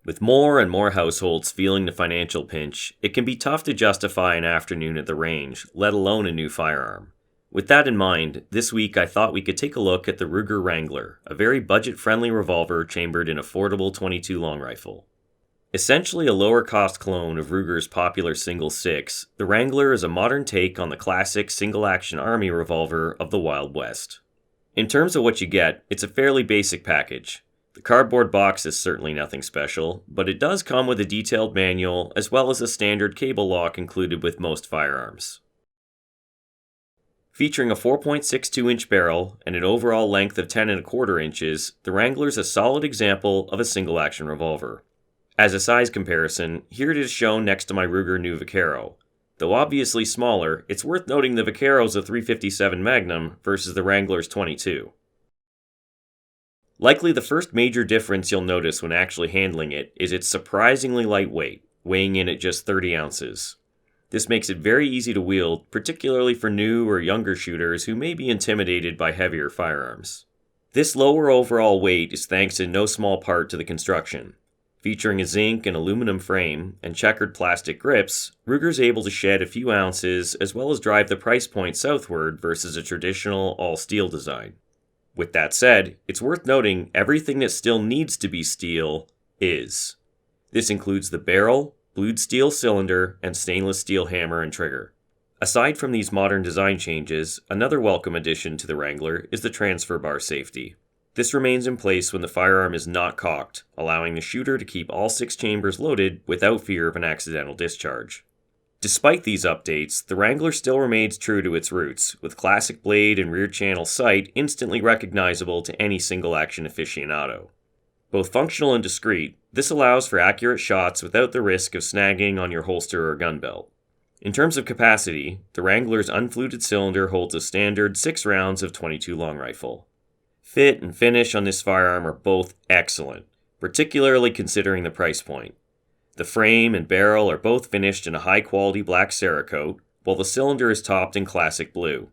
With more and more households feeling the financial pinch, it can be tough to justify an afternoon at the range, let alone a new firearm. With that in mind, this week I thought we could take a look at the Ruger Wrangler, a very budget-friendly revolver chambered in affordable .22 long rifle. Essentially a lower-cost clone of Ruger's popular Single 6, the Wrangler is a modern take on the classic single-action army revolver of the Wild West. In terms of what you get, it's a fairly basic package. The cardboard box is certainly nothing special, but it does come with a detailed manual as well as a standard cable lock included with most firearms. Featuring a 4.62-inch barrel and an overall length of 10.25 inches, the Wrangler is a solid example of a single-action revolver. As a size comparison, here it is shown next to my Ruger New Vaquero. Though obviously smaller, it's worth noting the Vaquero's a .357 Magnum versus the Wrangler's .22. Likely the first major difference you'll notice when actually handling it is its surprisingly lightweight, weighing in at just 30 ounces. This makes it very easy to wield, particularly for new or younger shooters who may be intimidated by heavier firearms. This lower overall weight is thanks in no small part to the construction. Featuring a zinc and aluminum frame and checkered plastic grips, Ruger's able to shed a few ounces as well as drive the price point southward versus a traditional all-steel design. With that said, it's worth noting everything that still needs to be steel is. This includes the barrel, blued steel cylinder, and stainless steel hammer and trigger. Aside from these modern design changes, another welcome addition to the Wrangler is the transfer bar safety. This remains in place when the firearm is not cocked, allowing the shooter to keep all 6 chambers loaded without fear of an accidental discharge. Despite these updates, the Wrangler still remains true to its roots, with classic blade and rear channel sight instantly recognizable to any single-action aficionado. Both functional and discreet, this allows for accurate shots without the risk of snagging on your holster or gun belt. In terms of capacity, the Wrangler's unfluted cylinder holds a standard 6 rounds of .22 long rifle. Fit and finish on this firearm are both excellent, particularly considering the price point. The frame and barrel are both finished in a high-quality black Cerakote, while the cylinder is topped in classic blue.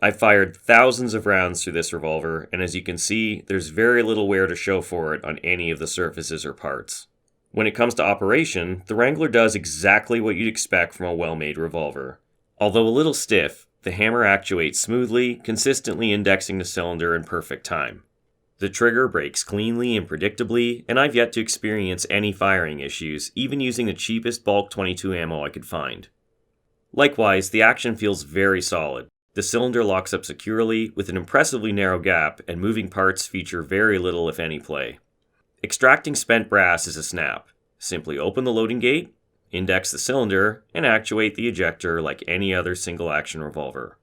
I've fired thousands of rounds through this revolver, and as you can see, there's very little wear to show for it on any of the surfaces or parts. When it comes to operation, the Wrangler does exactly what you'd expect from a well-made revolver. Although a little stiff, the hammer actuates smoothly, consistently indexing the cylinder in perfect time. The trigger breaks cleanly and predictably, and I've yet to experience any firing issues, even using the cheapest bulk .22 ammo I could find. Likewise, the action feels very solid. The cylinder locks up securely, with an impressively narrow gap, and moving parts feature very little if any play. Extracting spent brass is a snap. Simply open the loading gate, index the cylinder, and actuate the ejector like any other single-action revolver.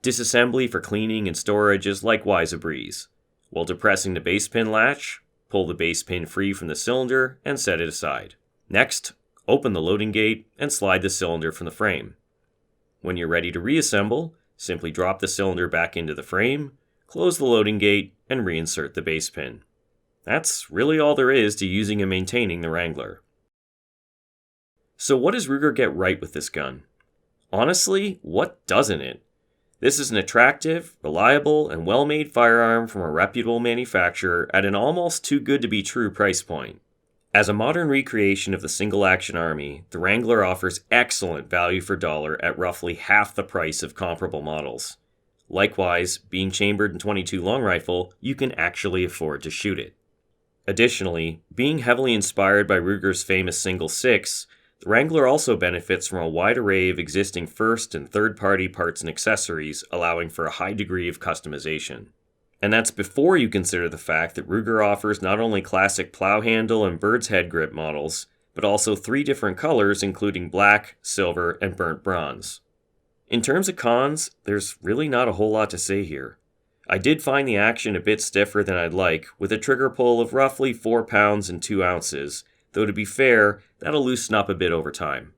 Disassembly for cleaning and storage is likewise a breeze. While depressing the base pin latch, pull the base pin free from the cylinder and set it aside. Next, open the loading gate and slide the cylinder from the frame. When you're ready to reassemble, simply drop the cylinder back into the frame, close the loading gate, and reinsert the base pin. That's really all there is to using and maintaining the Wrangler. So what does Ruger get right with this gun? Honestly, what doesn't it? This is an attractive, reliable, and well-made firearm from a reputable manufacturer at an almost too good to be true price point. As a modern recreation of the single-action army, the Wrangler offers excellent value for dollar at roughly half the price of comparable models. Likewise, being chambered in .22 long rifle, you can actually afford to shoot it. Additionally, being heavily inspired by Ruger's famous Single 6, the Wrangler also benefits from a wide array of existing first and third-party parts and accessories, allowing for a high degree of customization. And that's before you consider the fact that Ruger offers not only classic plow handle and bird's head grip models, but also 3 different colors including black, silver, and burnt bronze. In terms of cons, there's really not a whole lot to say here. I did find the action a bit stiffer than I'd like, with a trigger pull of roughly 4 pounds and 2 ounces, though to be fair, that'll loosen up a bit over time.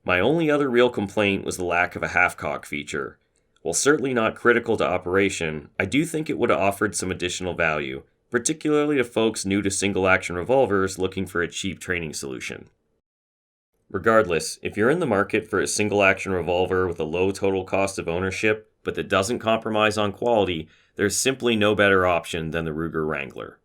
My only other real complaint was the lack of a half-cock feature. While certainly not critical to operation, I do think it would have offered some additional value, particularly to folks new to single-action revolvers looking for a cheap training solution. Regardless, if you're in the market for a single-action revolver with a low total cost of ownership, but that doesn't compromise on quality, there's simply no better option than the Ruger Wrangler.